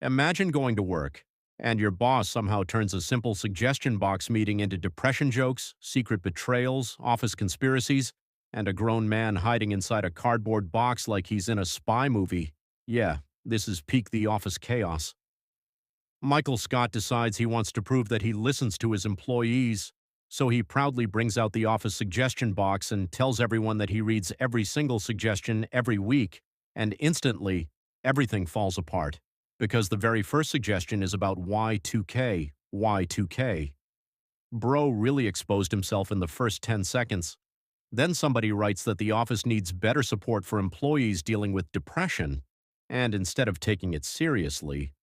Imagine going to work, and your boss somehow turns a simple suggestion box meeting into depression jokes, secret betrayals, office conspiracies, and a grown man hiding inside a cardboard box like he's in a spy movie. Yeah, this is peak The Office chaos. Michael Scott decides he wants to prove that he listens to his employees, so he proudly brings out the office suggestion box and tells everyone that he reads every single suggestion every week, and instantly, everything falls apart. Because the very first suggestion is about Y2K, Y2K. Bro really exposed himself in the first 10 seconds. Then somebody writes that the office needs better support for employees dealing with depression, and instead of taking it seriously,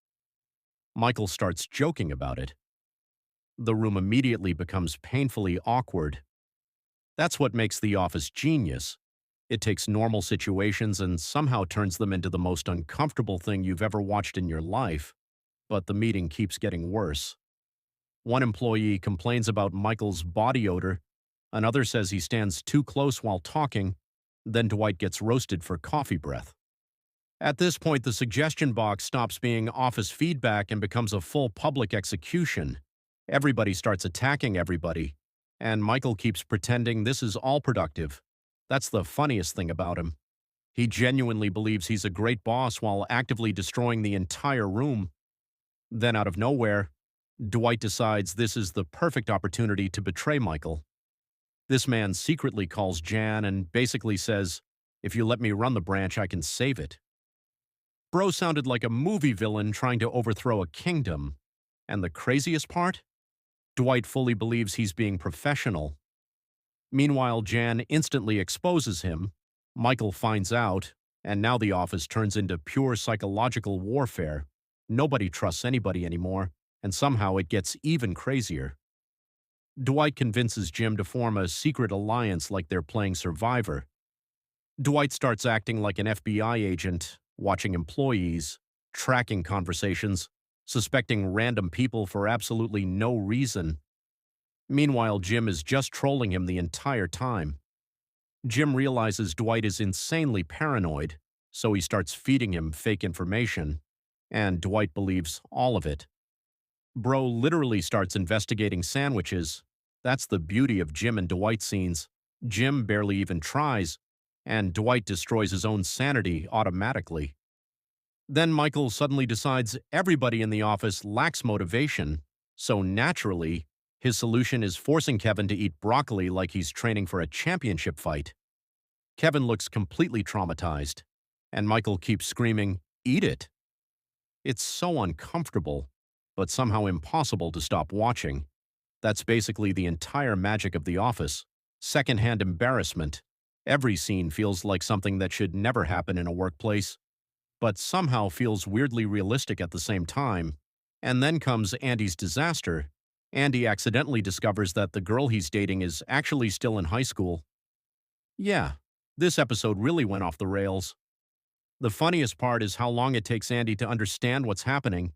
Michael starts joking about it. The room immediately becomes painfully awkward. That's what makes The Office genius. It takes normal situations and somehow turns them into the most uncomfortable thing you've ever watched in your life. But the meeting keeps getting worse. One employee complains about Michael's body odor. Another says he stands too close while talking. Then Dwight gets roasted for coffee breath. At this point, the suggestion box stops being office feedback and becomes a full public execution. Everybody starts attacking everybody, and Michael keeps pretending this is all productive. That's the funniest thing about him. He genuinely believes he's a great boss while actively destroying the entire room. Then out of nowhere, Dwight decides this is the perfect opportunity to betray Michael. This man secretly calls Jan and basically says, "If you let me run the branch, I can save it." Bro sounded like a movie villain trying to overthrow a kingdom. And the craziest part? Dwight fully believes he's being professional. Meanwhile, Jan instantly exposes him. Michael finds out, and now the office turns into pure psychological warfare. Nobody trusts anybody anymore, and somehow it gets even crazier. Dwight convinces Jim to form a secret alliance like they're playing Survivor. Dwight starts acting like an FBI agent, watching employees, tracking conversations, suspecting random people for absolutely no reason. Meanwhile, Jim is just trolling him the entire time. Jim realizes Dwight is insanely paranoid, so he starts feeding him fake information, and Dwight believes all of it. Bro literally starts investigating sandwiches. That's the beauty of Jim and Dwight scenes. Jim barely even tries, and Dwight destroys his own sanity automatically. Then Michael suddenly decides everybody in the office lacks motivation, so naturally, his solution is forcing Kevin to eat broccoli like he's training for a championship fight. Kevin looks completely traumatized, and Michael keeps screaming, "Eat it!" It's so uncomfortable, but somehow impossible to stop watching. That's basically the entire magic of The Office. Secondhand embarrassment. Every scene feels like something that should never happen in a workplace, but somehow feels weirdly realistic at the same time. And then comes Andy's disaster. Andy accidentally discovers that the girl he's dating is actually still in high school. Yeah, this episode really went off the rails. The funniest part is how long it takes Andy to understand what's happening.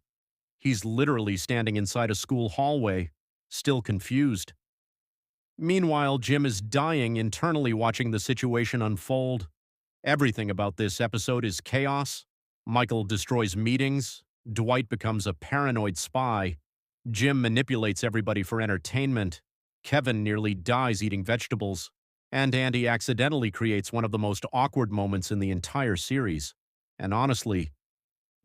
He's literally standing inside a school hallway, still confused. Meanwhile, Jim is dying internally watching the situation unfold. Everything about this episode is chaos. Michael destroys meetings. Dwight becomes a paranoid spy. Jim manipulates everybody for entertainment. Kevin nearly dies eating vegetables. And Andy accidentally creates one of the most awkward moments in the entire series. And honestly,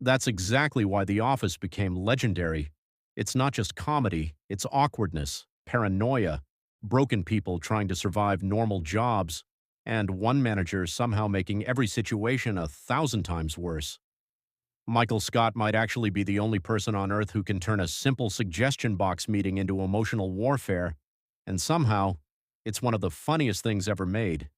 that's exactly why The Office became legendary. It's not just comedy, it's awkwardness, paranoia, broken people trying to survive normal jobs, and one manager somehow making every situation 1,000 times worse. Michael Scott might actually be the only person on Earth who can turn a simple suggestion box meeting into emotional warfare, and somehow, it's one of the funniest things ever made.